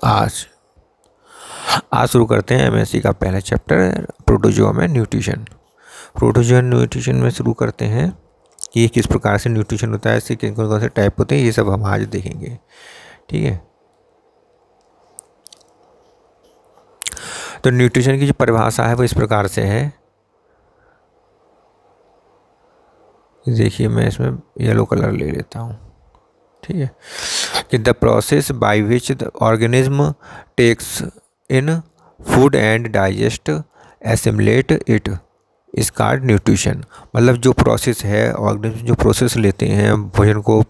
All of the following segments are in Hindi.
आज आज शुरू करते हैं एमएससी का पहला चैप्टर प्रोटोजोआ में न्यूट्रिशन। प्रोटोजोआ न्यूट्रिशन में शुरू करते हैं कि ये किस प्रकार से न्यूट्रिशन होता है, इसके कौन कौन से टाइप होते हैं, ये सब हम आज देखेंगे। ठीक है, तो न्यूट्रिशन की जो परिभाषा है वो इस प्रकार से है। देखिए, मैं इसमें येलो कलर ले लेता हूँ। ठीक है, कि the process by which the organism takes in food and digest assimilate it is called nutrition. मतलब जो प्रोसेस है, ऑर्गेनिज्म जो प्रोसेस लेते हैं भोजन को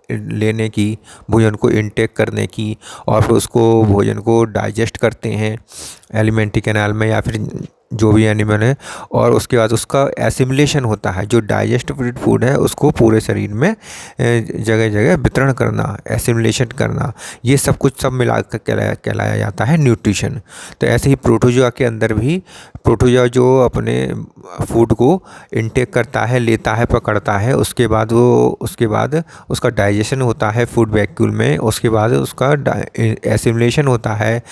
लेने की, भोजन को इनटेक करने की, और फिर उसको भोजन को डाइजेस्ट करते हैं एलिमेंट्री कैनाल में या फिर जो भी एनिमल है, और उसके बाद उसका एसिमुलेशन होता है। जो डाइजेस्टेड फूड है उसको पूरे शरीर में जगह जगह वितरण करना, एसिमुलेशन करना, ये सब कुछ सब मिला कर कहलाया जाता है न्यूट्रिशन। तो ऐसे ही प्रोटोजोआ के अंदर भी, प्रोटोजोआ जो अपने फूड को इनटेक करता है, लेता है, पकड़ता है, उसके बाद उसका डाइजेशन होता है फूड वैक्यूल में, उसके बाद उसका एसिमुलेशन होता है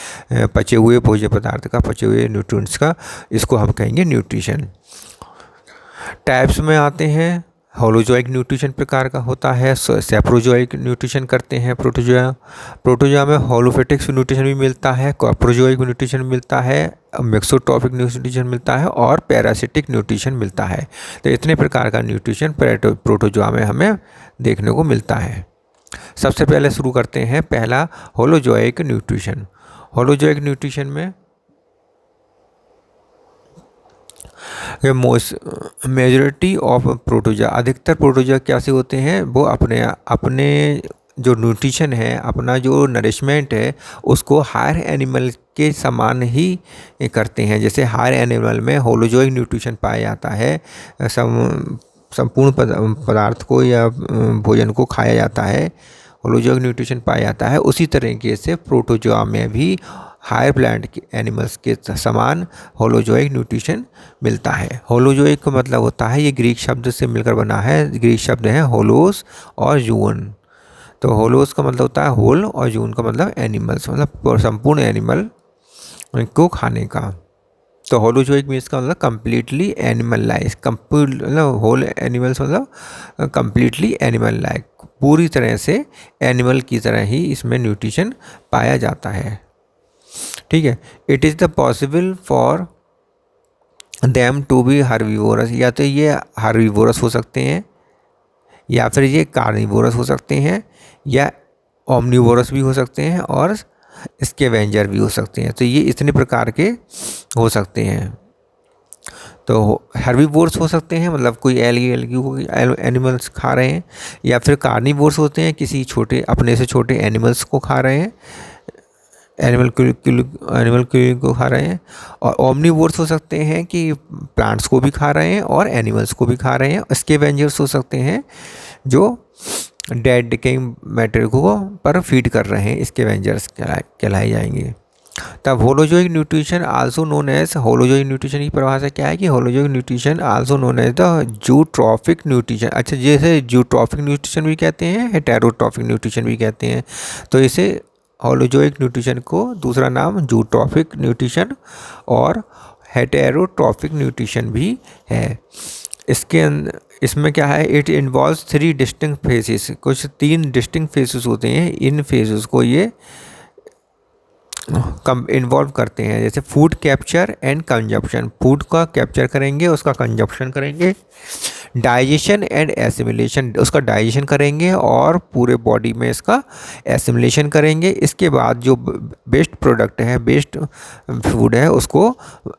पचे हुए भोज्य पदार्थ का, पचे हुए न्यूट्रिएंट्स का, इसको हम कहेंगे न्यूट्रिशन। टाइप्स में आते हैं, होलोजोइक न्यूट्रिशन प्रकार का होता है, सैप्रोजोइक न्यूट्रिशन करते हैं प्रोटोजोआ में होलोफेटिक न्यूट्रिशन भी मिलता है, कॉप्रोजोइक न्यूट्रिशन मिलता है, मिक्सोट्रॉफिक न्यूट्रिशन मिलता है और पैरासिटिक न्यूट्रिशन मिलता है। तो इतने प्रकार का न्यूट्रिशन प्रोटोजोआ में हमें देखने को मिलता है। सबसे पहले शुरू करते हैं पहला होलोजोइक न्यूट्रिशन। होलोजोइक न्यूट्रिशन में मेजॉरिटी ऑफ प्रोटोजोआ, अधिकतर प्रोटोजोआ कैसे होते हैं, वो अपने जो न्यूट्रिशन है, अपना जो नरिशमेंट है, उसको हायर एनिमल के समान ही करते हैं। जैसे हायर एनिमल में होलोजोइक न्यूट्रिशन पाया जाता है, संपूर्ण पदार्थ को या भोजन को खाया जाता है, होलोजोइक न्यूट्रिशन पाया जाता है। उसी तरीके से प्रोटोजोआ में भी हायर प्लांट के एनिमल्स के समान होलोजोइक न्यूट्रिशन मिलता है। होलोजोइक का मतलब होता है, ये ग्रीक शब्द से मिलकर बना है, ग्रीक शब्द है होलोस और जून। तो होलोस का मतलब होता है होल और जून का मतलब एनिमल्स, मतलब संपूर्ण एनिमल को खाने का। तो होलोजोइक मीन्स का मतलब कम्प्लीटली एनिमल लाइक, मतलब होल एनिमल्स मतलब कम्प्लीटली एनिमल लाइक, पूरी तरह से एनिमल की तरह ही इसमें न्यूट्रिशन पाया जाता है। ठीक है, it is the possible for them to be herbivorous, या तो ये हर्बीवोरस हो सकते हैं, या फिर ये कार्निवोरस हो सकते हैं, या ओमनिवोरस भी हो सकते हैं, और स्कैवेंजर भी हो सकते हैं। तो ये इतने प्रकार के हो सकते हैं। तो हर्बीवोर्स हो सकते हैं, मतलब कोई एलगी को एनिमल्स खा रहे हैं, या फिर कार्निवोर्स होते हैं, किसी छोटे अपने से छोटे एनिमल्स को खा रहे हैं, एनिमल को खा रहे हैं। और ओमनिवोर्स हो सकते हैं कि प्लांट्स को भी खा रहे हैं और एनिमल्स को भी खा रहे हैं। स्कैवेंजर्स हो सकते हैं जो डेड डिकेइंग मैटर को पर फीड कर रहे हैं, स्कैवेंजर्स कहलाए जाएंगे। तब holozoic nutrition also known as, holozoic nutrition की परिभाषा क्या है कि holozoic nutrition also known as the zootrophic nutrition. अच्छा, जैसे जूट्रॉफिक न्यूट्रिशन भी कहते हैं, हेटेरोट्रॉफिक न्यूट्रिशन भी कहते हैं। तो इसे होलोजोइक न्यूट्रिशन को दूसरा नाम जूट्रॉफिक न्यूट्रिशन और हेटेरोट्रॉफिक न्यूट्रिशन भी है। इसमें क्या है, इट इन्वॉल्व्स 3 डिस्टिंक्ट फेजेस, कुछ 3 डिस्टिंक्ट फेजेस होते हैं। इन फेजेस को ये इन्वॉल्व करते हैं, जैसे food capture and consumption, food का कैप्चर करेंगे, उसका कंजप्शन करेंगे, डाइजेशन एंड एसिमुलेशन, उसका डाइजेशन करेंगे और पूरे बॉडी में इसका एसिमुलेशन करेंगे। इसके बाद जो बेस्ट प्रोडक्ट है, बेस्ट फूड है, उसको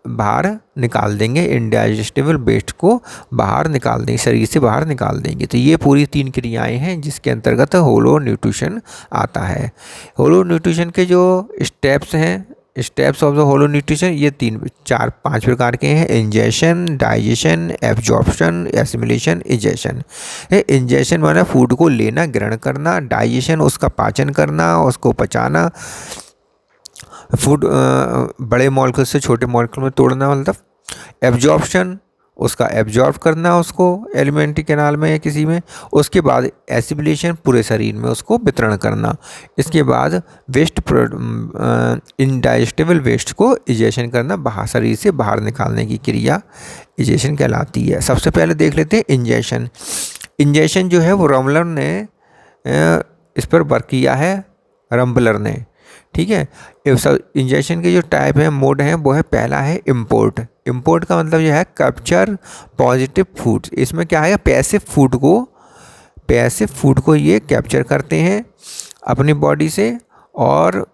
बाहर निकाल देंगे, इनडाइजेस्टेबल वेस्ट को बाहर निकाल देंगे, शरीर से बाहर निकाल देंगे। तो ये पूरी 3 क्रियाएं हैं जिसके अंतर्गत होलो न्यूट्रिशन आता है। होलो न्यूट्रिशन के जो स्टेप्स हैं, steps of the holo nutrition, ये 5 प्रकार के हैं। Ingestion, digestion, absorption, assimilation, egestion. Ingestion माना फूड को लेना, ग्रहण करना, डाइजेशन उसका पाचन करना, उसको पचाना, फूड बड़े मॉलिक्यूल से छोटे मॉलिक्यूल में तोड़ना, मतलब एब्जॉर्प्शन उसका एब्जॉर्ब करना उसको एलिमेंट्री कैनाल में या किसी में, उसके बाद एसिमिलेशन पूरे शरीर में उसको वितरण करना, इसके बाद वेस्ट इनडाइजेस्टेबल वेस्ट को इजेशन करना, बाहर शरीर से बाहर निकालने की क्रिया इजेशन कहलाती है। सबसे पहले देख लेते हैं इंजेक्शन। इंजेक्शन जो है वो रमलर ने इस पर वर्क किया है, रम्बलर ने, ठीक है। इंजेक्शन के जो टाइप है, मोड हैं, वो है पहला है इम्पोर्ट। इम्पोर्ट का मतलब यह है कैप्चर पॉजिटिव फूड। इसमें क्या है, पैसिव फूड को ये कैप्चर करते हैं अपनी बॉडी से, और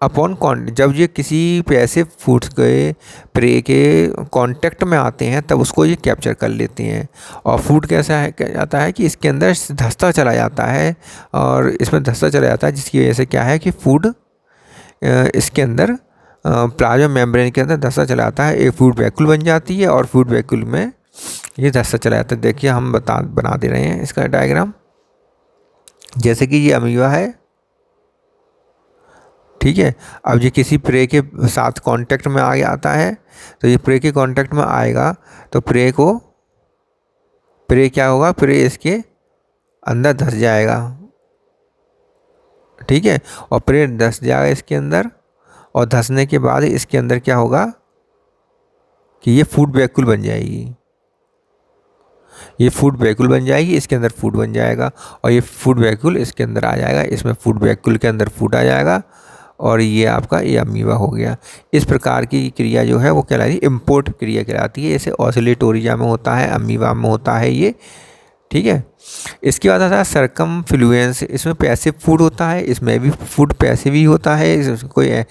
जब ये किसी पैसिव फूड के प्रे के कांटेक्ट में आते हैं तब उसको ये कैप्चर कर लेते हैं। और फूड कैसा है, क्या जाता है कि इसके अंदर धंसता चला जाता है, और इसमें धंसता चला जाता है, जिसकी वजह से क्या है कि फूड इसके अंदर प्लाज्मा मेम्ब्रेन के अंदर धंसता चला जाता है, एक फूड वैक्यूल बन जाती है, और फूड वैक्यूल में ये धंसता चला जाता है। देखिए हम बना दे रहे हैं इसका डायग्राम। जैसे कि ये अमीबा है, ठीक है। अब ये किसी प्रे के साथ कांटेक्ट में आ आता है, तो ये प्रे के कांटेक्ट में आएगा तो प्रे क्या होगा, प्रे इसके अंदर धंस जाएगा, ठीक है। और प्रे धंस जाएगा इसके अंदर, और धंसने के बाद इसके अंदर क्या होगा कि ये फूड वैक्यूल बन जाएगी, ये फूड वैक्यूल बन जाएगी, इसके अंदर फूड बन जाएगा, और ये फूड वैक्यूल इसके अंदर आ जाएगा, इसमें फूड वैक्यूल के अंदर फूड आ जाएगा, और ये आपका ये अमीबा हो गया। इस प्रकार की क्रिया जो है वो कहलाती है इम्पोर्ट क्रिया कहलाती है। जैसे ऑसिलेटोरिया में होता है, अमीबा में होता है ये, ठीक है। इसके बाद आता है सरकमफ्लुएंस। इसमें पैसिव फूड होता है, इसमें भी फूड पैसिव ही होता है, इसमें कोई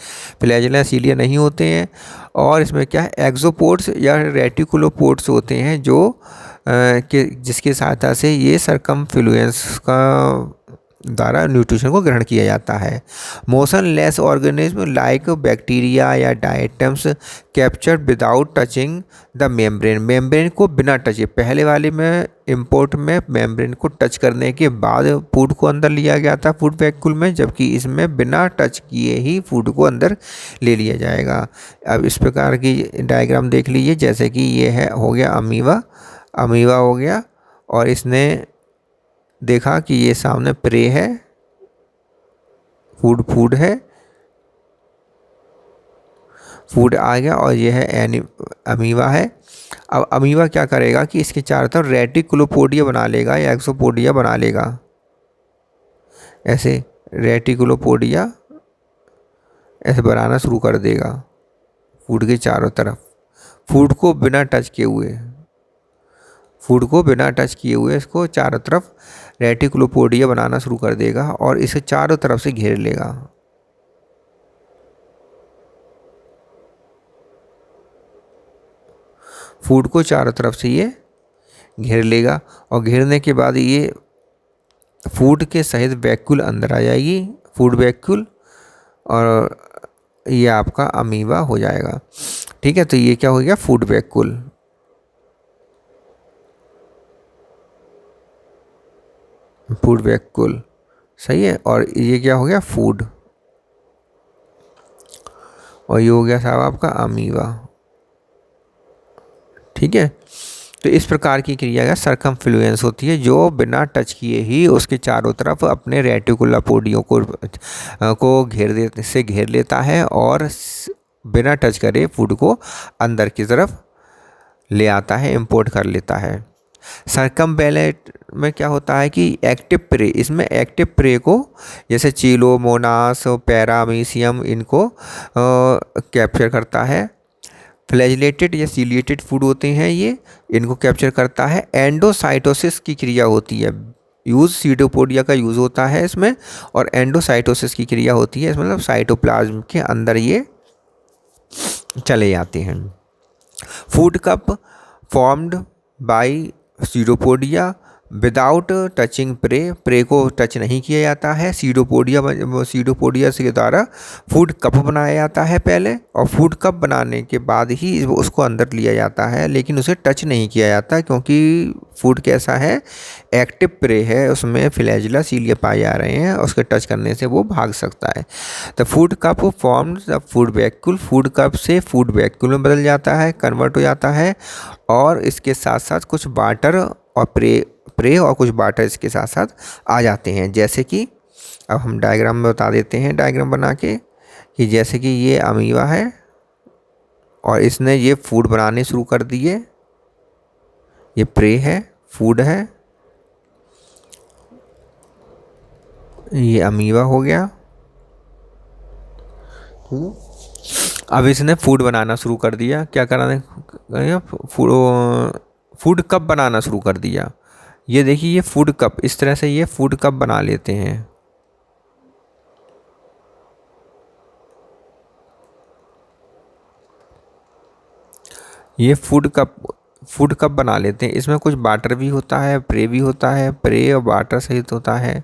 फ्लैजेला सीलिया नहीं होते हैं। और इसमें क्या है, एक्सोपोड्स या रेटिकुलोपोड्स होते हैं जो जिसकी सहायता से ये सरकमफ्लुएंस का द्वारा न्यूट्रिशन को ग्रहण किया जाता है। Motionless organism like bacteria या diatoms captured without touching the membrane. Membrane को बिना टचे, पहले वाले में इम्पोर्ट में मेम्ब्रेन को टच करने के बाद फूड को अंदर लिया गया था फूड वैक्यूल में, जबकि इसमें बिना टच किए ही फूड को अंदर ले लिया जाएगा। अब इस प्रकार की डायग्राम देख लीजिए। जैसे कि ये है, हो गया अमीबा हो गया, और इसने देखा कि ये सामने प्रे है, फूड है, फूड आ गया, और ये है अमीबा है। अब अमीबा क्या करेगा कि इसके चारों तरफ रेटिकुलोपोडिया बना लेगा या एक्सोपोडिया बना लेगा, ऐसे रेटिकुलोपोडिया ऐसे बनाना शुरू कर देगा फूड के चारों तरफ, फूड को बिना टच किए हुए इसको चारों तरफ रेटिकुलोपोडिया बनाना शुरू कर देगा, और इसे चारों तरफ से घेर लेगा। फूड को चारों तरफ से ये घेर लेगा, और घेरने के बाद ये फूड के सहित वैक्यूल अंदर आ जाएगी, फूड वैक्यूल, और ये आपका अमीबा हो जाएगा, ठीक है। तो ये क्या हो गया, फूड वैक्यूल। सही है। और ये क्या हो गया, फूड, और ये हो गया साहब आपका अमीबा, ठीक है। तो इस प्रकार की क्रिया का सरकमफ्लुएंस होती है, जो बिना टच किए ही उसके चारों तरफ अपने रेटिकुलोपोडिया को घेर लेता है, और बिना टच करे फूड को अंदर की तरफ ले आता है, इंपोर्ट कर लेता है। सरकमबैलेट में क्या होता है कि एक्टिव प्रे, इसमें एक्टिव प्रे को जैसे चीलो, मोनास, पैरामीशियम, इनको कैप्चर करता है। फ्लैजिलेटेड या सीलिएटेड फूड होते हैं ये, इनको कैप्चर करता है। एंडोसाइटोसिस की क्रिया होती है, सीटोपोडिया का यूज़ होता है इसमें, और एंडोसाइटोसिस की क्रिया होती है इसमें, मतलब साइटोप्लाज्म के अंदर ये चले जाते हैं। Food cup formed by pseudopodia without touching prey को टच नहीं किया जाता है। सीडोपोडिया के द्वारा फूड कप बनाया जाता है पहले, और फूड कप बनाने के बाद ही उसको अंदर लिया जाता है, लेकिन उसे टच नहीं किया जाता क्योंकि फूड कैसा है, एक्टिव प्रे है, उसमें फ्लैजिला सीलिया पाए जा रहे हैं, उसके टच करने से वो भाग सकता है। The food cup forms the food vacuole, food cup से फूड वैक्यूल में बदल जाता है, कन्वर्ट हो जाता है, और इसके साथ साथ कुछ वाटर और प्रे और कुछ वाटर इसके साथ साथ आ जाते हैं। जैसे कि अब हम डायग्राम में बता देते हैं, डायग्राम बना के, कि जैसे कि ये अमीबा है और इसने ये फूड बनाने शुरू कर दिए, ये प्रे है, फूड है, ये अमीबा हो गया। अब इसने फूड बनाना शुरू कर दिया, क्या कराने, फूड कप बनाना शुरू कर दिया। ये देखिए ये फूड कप, इस तरह से ये फूड कप बना लेते हैं। ये फूड कप बना लेते हैं। इसमें कुछ वाटर भी होता है, प्रे भी होता है, प्रे और वाटर सहित होता है,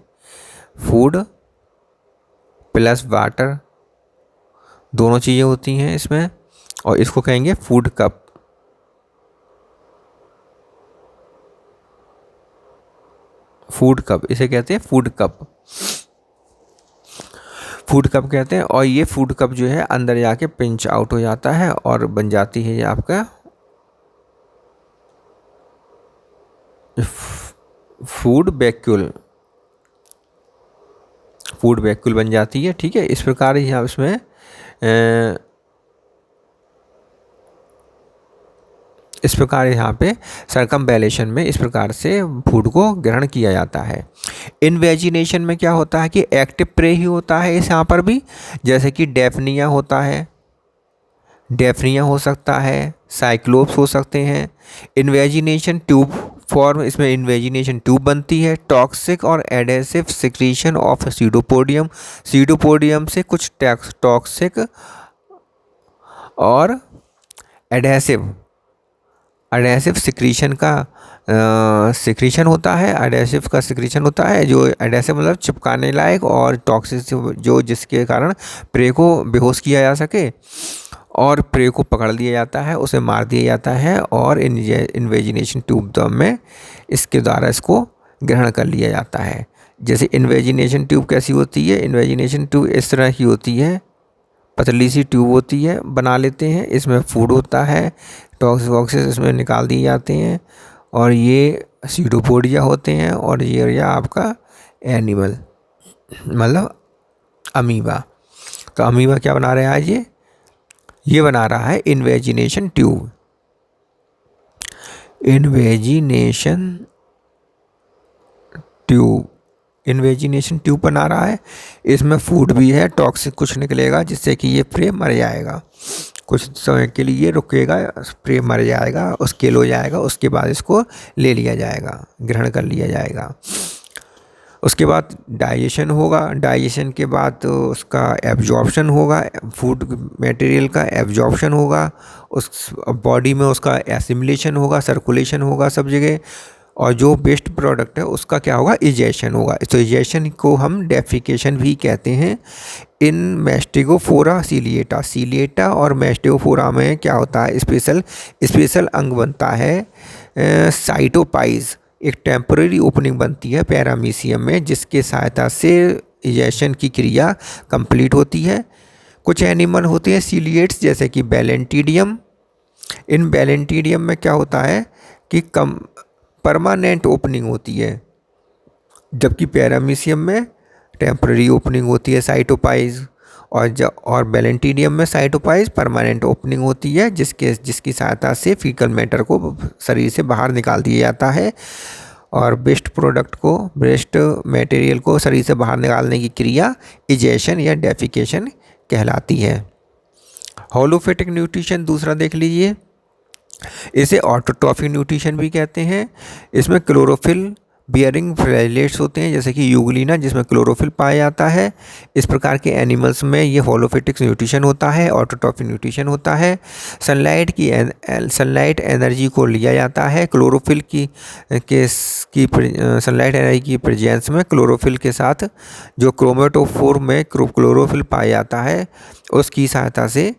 फूड प्लस वाटर दोनों चीज़ें होती हैं इसमें, और इसको कहेंगे फूड कप। फूड कप इसे कहते हैं, फूड कप, फूड कप कहते हैं। और ये फूड कप जो है अंदर जाके पिंच आउट हो जाता है और बन जाती है ये आपका फूड वैक्यूल, फूड वैक्यूल बन जाती है। ठीक है, इस प्रकार यहाँ इसमें इस प्रकार यहाँ पे सरकमवैलेशन में इस प्रकार से फूड को ग्रहण किया जाता है। इनवेजिनेशन में क्या होता है कि एक्टिव प्रे ही होता है इस यहाँ पर भी, जैसे कि डेफनिया होता है, डेफनिया हो सकता है, साइक्लोप्स हो सकते हैं। इन्वेजिनेशन ट्यूब फॉर्म, इसमें इन्वेजिनेशन ट्यूब बनती है। टॉक्सिक और एडेसिव सिक्रीशन ऑफ सीडोपोडियम, सीडोपोडियम से कुछ टॉक्सिक और एडेसिव सिक्रीशन का सिक्रीशन होता है, एडेसिव का सिक्रीशन होता है, जो एडेसिव मतलब चिपकाने लायक, और टॉक्सिक जो जिसके कारण प्रे को बेहोश किया जा सके और प्रे को पकड़ लिया जाता है, उसे मार दिया जाता है, और इन्वेजिनेशन ट्यूब में इसके द्वारा इसको ग्रहण कर लिया जाता है। जैसे इन्वेजिनेशन ट्यूब कैसी होती है, इन्वेजिनेशन ट्यूब इस तरह की होती है, पतली सी ट्यूब होती है, बना लेते हैं, इसमें फूड होता है, टॉक्सिक वॉक्सिस इसमें निकाल दिए जाते हैं, और ये सीडोपोडिया होते हैं, और ये आपका एनिमल मतलब अमीबा। तो अमीबा क्या बना रहा है आज ये बना रहा है इन्वेजिनेशन ट्यूब, इन्वेजिनेशन ट्यूब बना रहा है। इसमें फूड भी है, टॉक्सिक कुछ निकलेगा जिससे कि ये प्रे मर जाएगा, कुछ समय के लिए ये रुकेगा, प्रे मर जाएगा, किल हो जाएगा, उसके बाद इसको ले लिया जाएगा, ग्रहण कर लिया जाएगा। उसके बाद डाइजेशन होगा, डाइजेशन के बाद तो उसका एब्जॉर्प्शन होगा, फूड मटेरियल का एब्जॉर्प्शन होगा, उस बॉडी में उसका एसिमिलेशन होगा, सर्कुलेशन होगा सब जगह, और जो वेस्ट प्रोडक्ट है उसका क्या होगा, इजेशन होगा। तो इजेशन को हम डेफिकेशन भी कहते हैं। इन मैस्टिगोफोरा सीलिएटा और मैस्टिगोफोरा में क्या होता है, स्पेशल अंग बनता है साइटोपाइज, एक टेम्पररी ओपनिंग बनती है पैरामीशियम में, जिसके सहायता से इजेशन की क्रिया कंप्लीट होती है। कुछ एनिमल होते हैं सीलिएट्स, जैसे कि बैलेंटीडियम। इन बैलेंटीडियम में क्या होता है कि परमानेंट ओपनिंग होती है, जबकि पैरामीशियम में टेम्पररी ओपनिंग होती है साइटोपाइज, और बैलेंटीडियम में साइटोपाइज परमानेंट ओपनिंग होती है, जिसकी सहायता से फीकल मैटर को शरीर से बाहर निकाल दिया जाता है, और वेस्ट मटेरियल को शरीर से बाहर निकालने की क्रिया इजेशन या डेफिकेशन कहलाती है। होलोफेटिक न्यूट्रिशन दूसरा देख लीजिए, इसे ऑटोट्रॉफिक न्यूट्रिशन भी कहते हैं। इसमें क्लोरोफिल बियरिंग फ्लैजेलेट्स होते हैं जैसे कि यूग्लिना जिसमें क्लोरोफिल पाया जाता है। इस प्रकार के एनिमल्स में ये होलोफिटिक न्यूट्रिशन होता है, ऑटोट्रॉफिक न्यूट्रिशन होता है। सनलाइट एनर्जी को लिया जाता है क्लोरोफिल की सनलाइट एनर्जी की प्रेजेंस में क्लोरोफिल के साथ जो क्रोमेटोफोर में क्लोरोफिल पाया जाता है उसकी सहायता से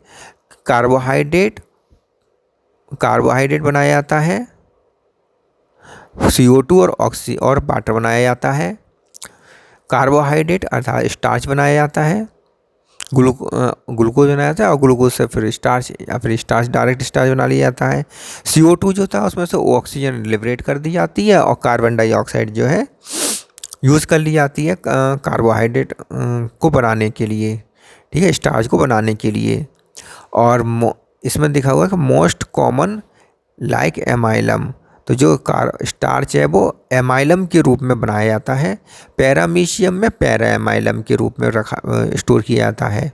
कार्बोहाइड्रेट बनाया जाता है, CO2 और वाटर बनाया जाता है। कार्बोहाइड्रेट अर्थात स्टार्च बनाया जाता है, ग्लूकोज बनाया जाता है और ग्लूकोज से फिर स्टार्च या फिर स्टार्च डायरेक्ट स्टार्च बना लिया जाता है। CO2 जो था उसमें से ऑक्सीजन लिबरेट कर दी जाती है और कार्बन डाइऑक्साइड जो है यूज़ कर ली जाती है कार्बोहाइड्रेट को बनाने के लिए, ठीक है, स्टार्च को बनाने के लिए। और इसमें दिखा हुआ है कि मोस्ट कॉमन लाइक एमाइलम, तो जो स्टार्च है वो एमाइलम के रूप में बनाया जाता है। पैरामीशियम में पैरा एमाइलम के रूप में स्टोर किया जाता है,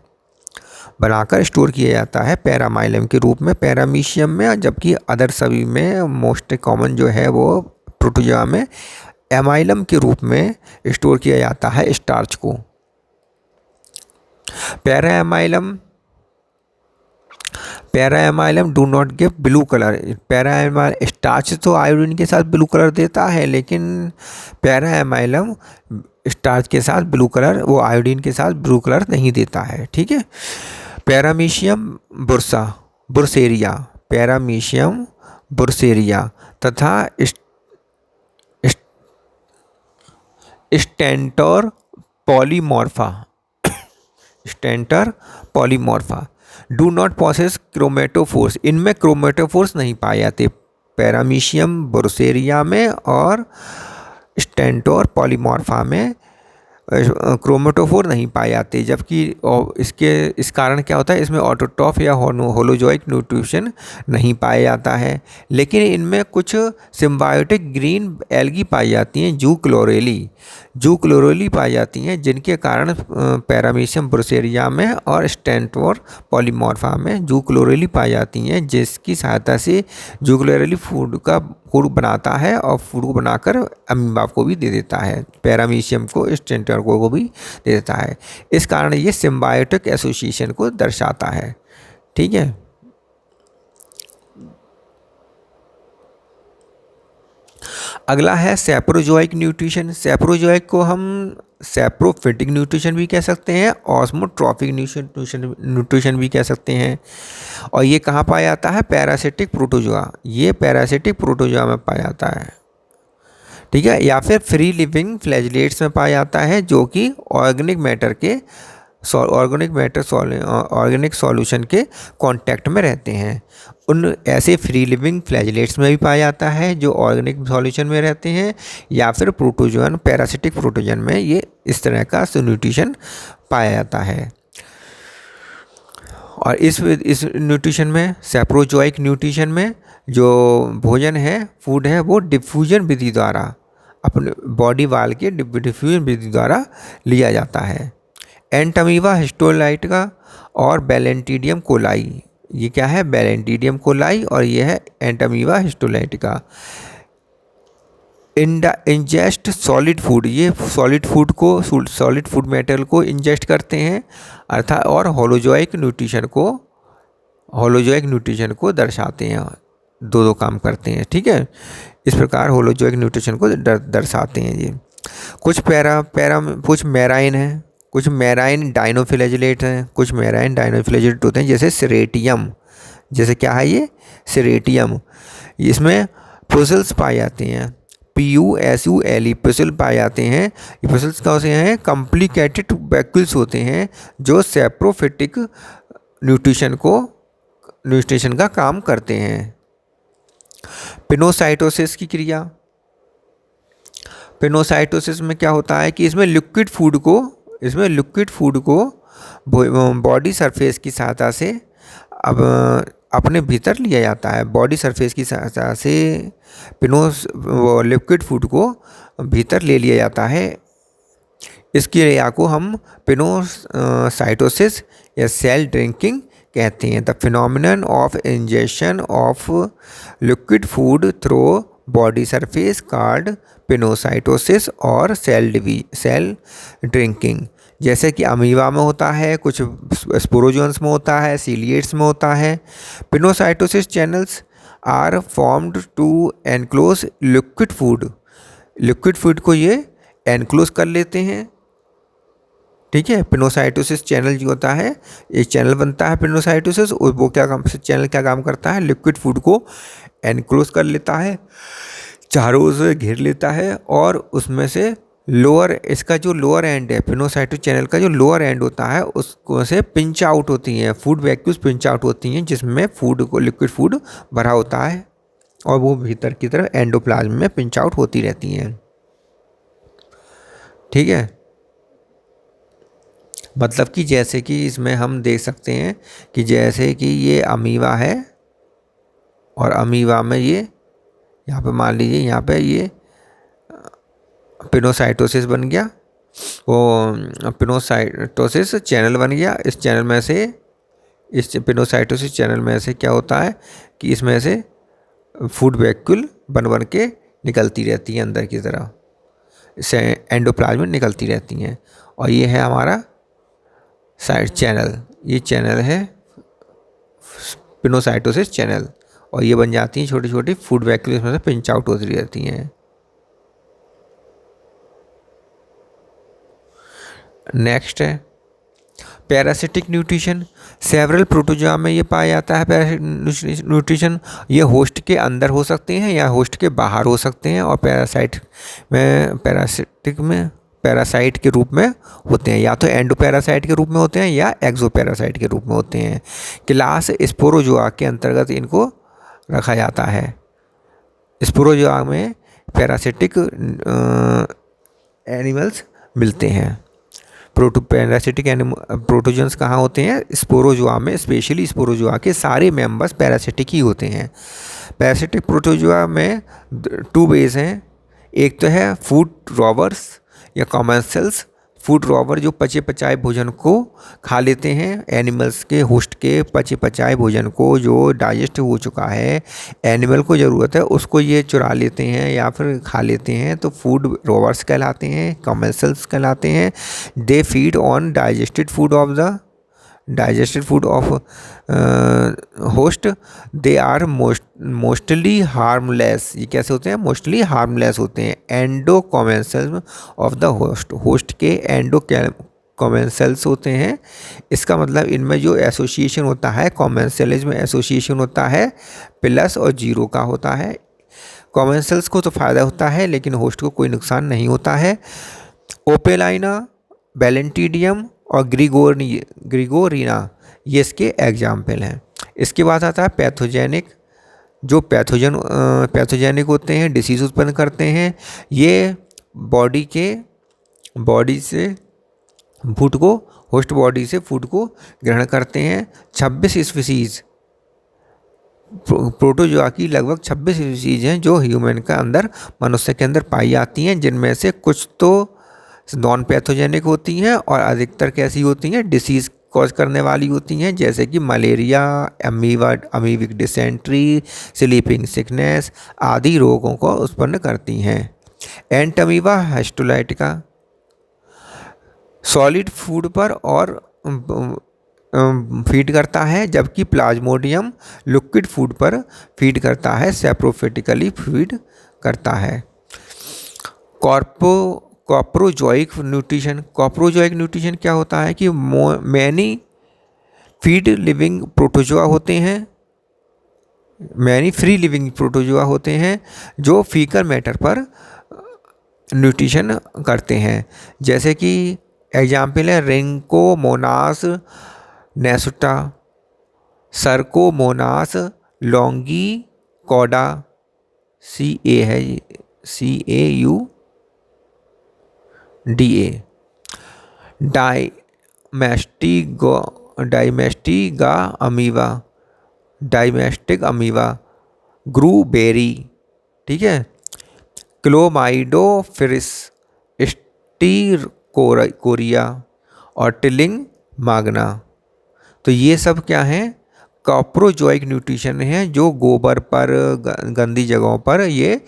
बनाकर स्टोर किया जाता है पैरामाइलम के रूप में पैरामीशियम में, जबकि अदर सभी में मोस्ट कॉमन जो है वो प्रोटोजोआ में एमाइलम के रूप में स्टोर किया जाता है स्टार्च को। Paramylum do not give blue colour. Starch तो आयोडीन के साथ ब्लू कलर देता है, लेकिन पैरा एमाइलम स्टार्च के साथ ब्लू कलर, वो आयोडीन के साथ ब्लू कलर नहीं देता है, ठीक है। पैरामीशियम बुर्सेरिया तथा स्टेंटर पॉलीमॉर्फा डू नॉट पॉसेस क्रोमेटोफोर्स। इनमें क्रोमेटोफोर्स नहीं पाए जाते, पैरामीशियम बुर्सेरिया में और स्टेंटर पॉलीमॉर्फा में क्रोमेटोफोर नहीं पाए जाते। जबकि इस कारण क्या होता है, इसमें ऑटोट्रॉफ या होलोजोइक न्यूट्रिशन नहीं पाया जाता है। लेकिन इनमें कुछ सिम्बायोटिक ग्रीन एल्गी पाई जाती हैं, जू क्लोरेली पाई जाती हैं, जिनके कारण पैरामीशियम बुर्सेरिया में और स्टेंटर पॉलीमॉर्फा में जू क्लोरेली पाई जाती हैं, जिसकी सहायता से जू क्लोरेली फूड बनाता है और फूड को बनाकर अमीबा को भी दे देता है, पैरामीशियम को स्टेंटर को भी दे देता है। इस कारण ये सिम्बायोटिक एसोसिएशन को दर्शाता है, ठीक है। अगला है सैप्रोजोइक न्यूट्रिशन। सैप्रोजोइक को हम सैप्रोफिटिक न्यूट्रिशन भी कह सकते हैं, ऑस्मोट्रॉफिक न्यूट्रिशन भी कह सकते हैं। और ये कहाँ पाया जाता है, पैरासिटिक प्रोटोजोआ, ये पैरासिटिक प्रोटोजोआ में पाया जाता है, ठीक है, या फिर फ्री लिविंग फ्लैजिलेट्स में पाया जाता है, जो कि ऑर्गेनिक सॉल्यूशन के कांटेक्ट में रहते हैं। उन ऐसे फ्री लिविंग फ्लैजिलेट्स में भी पाया जाता है जो ऑर्गेनिक सॉल्यूशन में रहते हैं, या फिर प्रोटोजोन पैरासिटिक प्रोटोजोन में ये इस तरह का न्यूट्रिशन पाया जाता है। और इस न्यूट्रिशन में, सैप्रोजोइक न्यूट्रिशन में जो भोजन है, फूड है, वो डिफ्यूजन विधि द्वारा, अपने बॉडी वाल के डिफ्यूजन विधि द्वारा लिया जाता है। एंटामीबा हिस्टोलाइटिका और बैलेंटिडियम कोलाई, ये क्या है, बैलेंटिडियम कोलाई, और ये है Entamoeba histolytica. Ingest solid food, ये सॉलिड फूड मेटेरियल को इंजेस्ट करते हैं, अर्थात और होलोजोइक न्यूट्रिशन को दर्शाते हैं, दो काम करते हैं, ठीक है। इस प्रकार होलोजोइक न्यूट्रिशन को दर्शाते हैं ये। कुछ मैराइन हैं, कुछ मैराइन डाइनोफ्लैजिलेट हैं, कुछ मैराइन डाइनोफ्लैजिलेट होते हैं, जैसे सिरेटियम, जैसे क्या है ये सिरेटियम, इसमें पुसल्स पाए जाते हैं, PUSULE पुसल पाए जाते हैं। ये पुसल्स कौन से हैं, कॉम्प्लिकेटेड वैक्यूल्स होते हैं जो सैप्रोफिटिक न्यूट्रिशन का काम करते हैं। पिनोसाइटोसिस की क्रिया, पिनोसाइटोसिस में क्या होता है कि इसमें लिक्विड फूड को बॉडी सरफेस की सहायता से अब अपने भीतर लिया जाता है, बॉडी सरफेस की सहायता से लिक्विड फूड को भीतर ले लिया जाता है। इस क्रिया को हम पिनोसाइटोसिस या सेल ड्रिंकिंग कहते हैं। The phenomenon of injection of liquid food through body surface card pinocytosis और सेल ड्रिंकिंग। जैसे कि अमीबा में होता है, कुछ स्पोरोजोन्स में होता है, सीलिएट्स में होता है। Pinocytosis channels are formed to enclose liquid food. Liquid food को ये एनक्लोज कर लेते हैं, ठीक है। पिनोसाइटोसिस चैनल जो होता है, एक चैनल बनता है पिनोसाइटोसिस, और वो चैनल क्या काम करता है, लिक्विड फूड को एनक्लोज कर लेता है, चारों ओर से घेर लेता है, और उसमें से लोअर, इसका जो लोअर एंड है पिनोसाइटो चैनल का जो लोअर एंड होता है उसको से पिंच आउट होती हैं, फूड वैक्यूल्स पिंच आउट होती हैं, जिसमें फूड को लिक्विड फूड भरा होता है, और वो भीतर की तरफ एंडोप्लाज्म में पिंच आउट होती रहती हैं, ठीक है। मतलब कि जैसे कि इसमें हम देख सकते हैं कि जैसे कि ये अमीबा है, और अमीबा में ये यहाँ पे मान लीजिए यहाँ पे ये पिनोसाइटोसिस बन गया, वो पिनोसाइटोसिस चैनल बन गया। इस चैनल में से, इस पिनोसाइटोसिस चैनल में से क्या होता है कि इसमें से फूड वैक्यूल बन बन के निकलती रहती हैं अंदर की तरफ, से एंडोप्लाज्म में निकलती रहती हैं, और ये है हमारा साइड चैनल, ये चैनल है पिनोसाइटोसिस चैनल, और ये बन जाती हैं छोटी छोटी फूड वैक्यूल, इसमें से पिंच आउट होती रहती हैं। नेक्स्ट है पैरासिटिक न्यूट्रिशन। सेवरल प्रोटोजोआ में ये पाया जाता है पैरासिटिक न्यूट्रिशन। ये होस्ट के अंदर हो सकते हैं या होस्ट के बाहर हो सकते हैं, और पैरासिटिक में पैरासाइट के रूप में होते हैं, या तो एंडोपैरासाइट के रूप में होते हैं या एक्सोपैरासाइट के रूप में होते हैं। क्लास स्पोरोजोआ के अंतर्गत इनको रखा जाता है। स्पोरोजोआ में पैरासिटिक एनिमल्स मिलते हैं। पैरासिटिक प्रोटोजन्स कहाँ होते हैं, स्पोरोजोआ में। स्पेशली स्पोरोजोआ के सारे मेंबर्स पैरासिटिक ही होते हैं। पैरासिटिक प्रोटोजोआ में 2 वेज हैं। एक तो है फूड रॉबर्स या कॉमेंसल्स। फूड रॉबर जो पचे पचाए भोजन को खा लेते हैं, एनिमल्स के होस्ट के पचे पचाए भोजन को, जो डाइजेस्ट हो चुका है, एनिमल को ज़रूरत है उसको ये चुरा लेते हैं या फिर खा लेते हैं, तो फूड रॉबर्स कहलाते हैं, कॉमेंसल्स कहलाते हैं। They feed on digested food of host. They are mostly harmless. ये कैसे होते हैं, मोस्टली हार्मलेस होते हैं। Endo commensals of the host के एंडो कॉमेंसल्स होते हैं। इसका मतलब इनमें जो एसोसिएशन होता है, कॉमेंसल्स में एसोसिएशन होता है प्लस और जीरो का होता है। कॉमेंसल्स को तो फ़ायदा होता है लेकिन होस्ट को कोई नुकसान नहीं होता है। ओपेलाइना, बैलेंटीडियम और ग्रिगोरीना ये इसके एग्जाम्पल हैं। इसके बाद आता है पैथोजेनिक। जो पैथोजेनिक होते हैं, डिसीज़ उत्पन्न करते हैं। ये बॉडी से फूड को, होस्ट बॉडी से फूड को ग्रहण करते हैं। 26 स्पीसीज़ प्रोटोजोआ की लगभग 26 स्पीसीज़ हैं जो ह्यूमन के अंदर, मनुष्य के अंदर पाई जाती हैं, जिनमें से कुछ तो नॉन पैथोजेनिक होती हैं और अधिकतर कैसी होती हैं, डिसीज़ कॉज करने वाली होती हैं, जैसे कि malaria, amoebic dysentery, sleeping sickness आदि रोगों को उत्पन्न करती हैं। एंटमीबा हिस्टोलाइटिका सॉलिड फूड पर और फीड करता है, जबकि प्लाज्मोडियम लिक्विड फूड पर फीड करता है, सेप्रोफिटिकली फीड करता है। कॉप्रोजोइक न्यूट्रिशन। कॉप्रोजोइक न्यूट्रिशन क्या होता है कि मैनी फीड लिविंग प्रोटोजोआ होते हैं, मैनी फ्री लिविंग प्रोटोजोआ होते हैं जो फीकल मैटर पर न्यूट्रिशन करते हैं। जैसे कि एग्जाम्पल है रिंकोमोनास नेसुटा, सर्कोमोनास लॉन्गीकोडा, CAUDA, डाइमेस्टिक अमीबा, ग्रूबेरी, ठीक है, क्लोमाइडोफिरिस, स्टीरकोरिया और टिलिंग मागना। तो ये सब क्या हैं, कॉप्रोजोइक न्यूट्रिशन है, जो गोबर पर, गंदी जगहों पर ये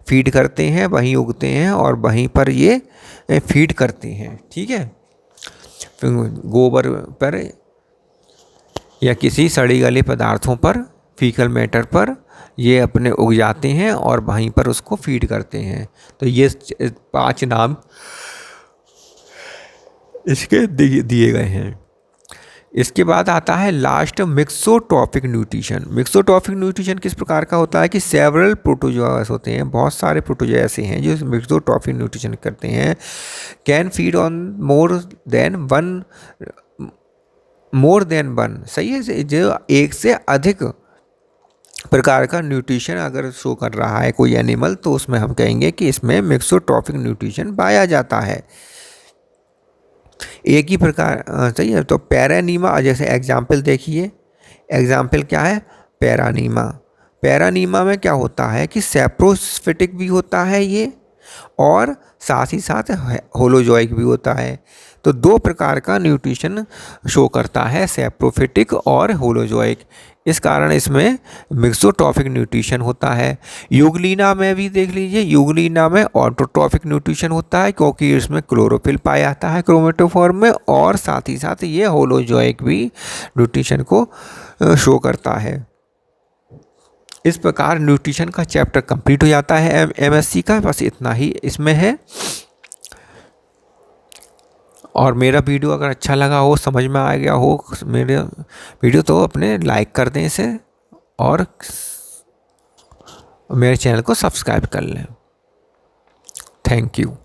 फीड करते हैं, वहीं उगते हैं और वहीं पर ये फीड करते हैं। ठीक है, गोबर पर या किसी सड़ी गली पदार्थों पर, फीकल मैटर पर ये अपने उग जाते हैं और वहीं पर उसको फीड करते हैं। तो ये 5 नाम इसके दिए गए हैं। इसके बाद आता है last mixotrophic nutrition. Mixotrophic nutrition किस प्रकार का होता है कि सेवरल प्रोटोजोआस होते हैं, बहुत सारे प्रोटोजोआ ऐसे हैं जो मिक्सोट्रॉफिक न्यूट्रिशन करते हैं। Can feed on more than one, सही है, जो एक से अधिक प्रकार का न्यूट्रिशन अगर शो कर रहा है कोई एनिमल, तो उसमें हम कहेंगे कि इसमें मिक्सोट्रॉफिक न्यूट्रिशन पाया जाता है। एक ही प्रकार, सही है। तो पैरानीमा, जैसे एग्जाम्पल देखिए, एग्जाम्पल क्या है, पैरानीमा। पैरानीमा में क्या होता है कि सैप्रोफिटिक भी होता है ये, और साथ ही साथ होलोजोइक भी होता है। तो 2 प्रकार का न्यूट्रिशन शो करता है, सैप्रोफिटिक और होलोजोइक। इस कारण इसमें मिक्सोट्रॉफिक न्यूट्रिशन होता है। यूग्लिना में भी देख लीजिए, यूग्लिना में ऑटोट्रॉफिक न्यूट्रिशन होता है, क्योंकि इसमें क्लोरोफिल पाया जाता है क्रोमेटोफोर में, और साथ ही साथ ये होलोजोइक भी न्यूट्रिशन को शो करता है। इस प्रकार न्यूट्रिशन का चैप्टर कंप्लीट हो जाता है एमएससी का। बस इतना ही इसमें है। और मेरा वीडियो अगर अच्छा लगा हो, समझ में आ गया हो मेरे वीडियो, तो अपने लाइक कर दें इसे, और मेरे चैनल को सब्सक्राइब कर लें। Thank you.